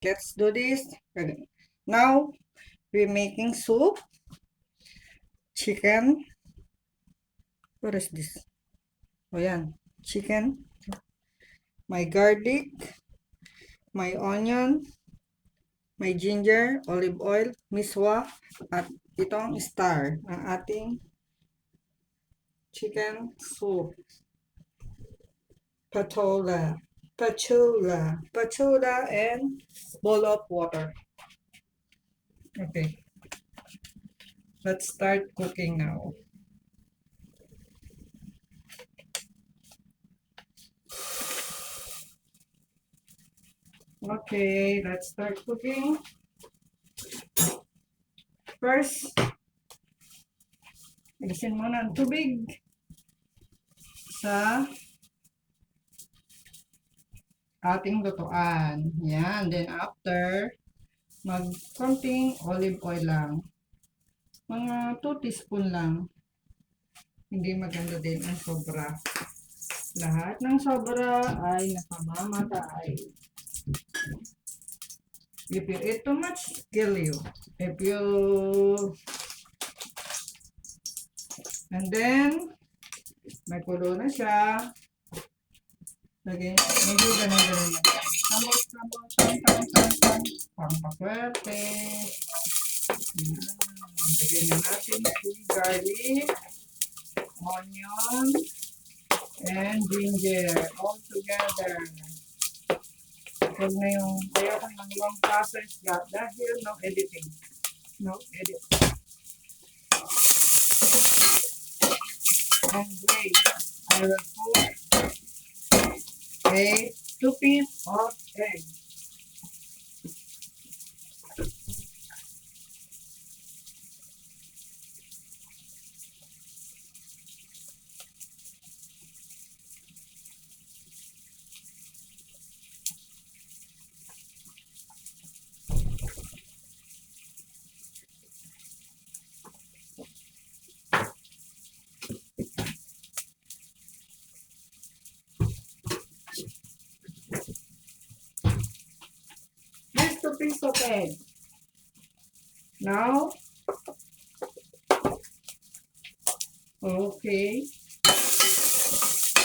Let's do this. Now, we're making soup. Chicken. What is this? Oh, yan. Chicken. My garlic. My onion. My ginger. Olive oil. Miswa. At itong star. Ang ating chicken soup. Patola. Patola and bowl of water. Okay. Let's start cooking now. Okay, let's start cooking. First, alisin muna ang tubig sa ating lutuan. Yan. Then after, konting olive oil lang. Mga 2 teaspoon lang. Hindi maganda din ang sobra. Lahat ng sobra ay nakamamatay. If you eat too much, kill you. If you... And then, may kulo na siya. Lagyan, medyo ganun-ganun na. Tambol, pampaswerte. Lagyan na natin si garlic, onion, and ginger all together. Huwag na yung ayoko ng long process dahil no editing. No edit. And wait, I will put a 2 pieces of egg. Here's 2 pieces of egg. Now, okay,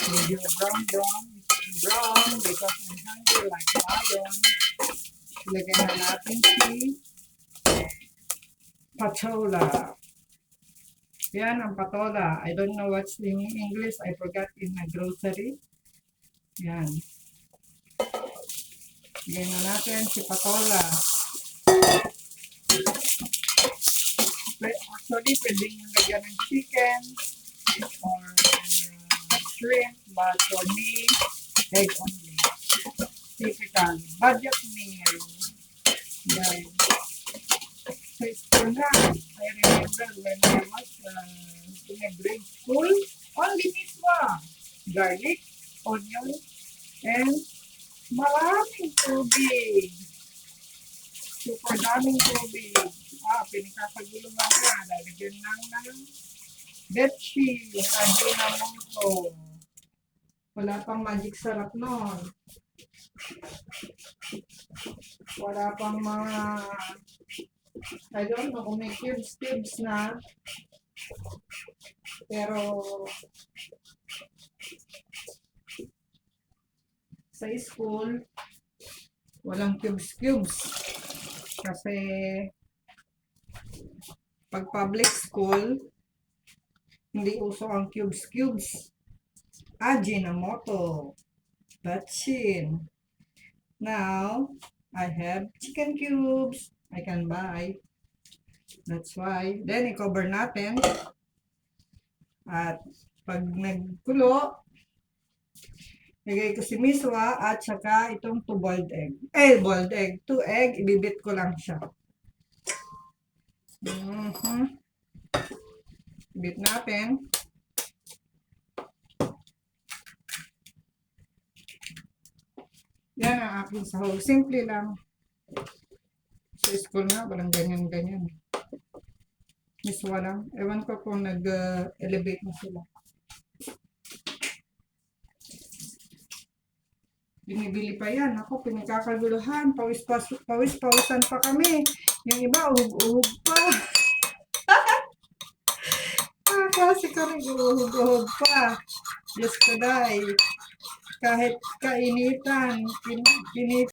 medyo brown because I'm hungry like lion. Ilagay na natin si patola. Yan ang patola. I don't know what's in English. I forgot in my grocery. Yan. Ilagay na natin si patola. Actually, pwede nyo lagyan ng chicken or shrimp, but for me, egg only. Typical. Budget meal. Yan. Sa school na, I remember when I was in a grade school, only miswa. Garlic, onion, and maraming tubig. Super daming tubig. Pinikapagulo nga na. Lalagyan lang ng betchi, Ajinomoto. Wala pang magic sarap nun. Wala pang mga, I don't know kung may cubes na. Pero, sa school, walang cubes. Kasi, pag public school, hindi uso ang cubes. Ajinomoto. Betchin. Now, I have chicken cubes. I can buy. That's why. Then, i-cover natin. At pag nagkulo, lagay ko si miswa at saka itong 2 boiled egg. Boiled egg. 2 egg, ibibit ko lang siya. Ibit natin. Yan ang aking sahog. Simple lang. Sa school nga, walang ganyan. Miswa lang. Ewan ko kung nag-elevate na sila. Binibili pa yan. Ako, pinagkakaguluhan. Pawis-pawisan pa kami. Yung iba, uhug-uhug pa. Kasi kami, uhug-uhug pa. Diyos ko, day. Kahit kainitan,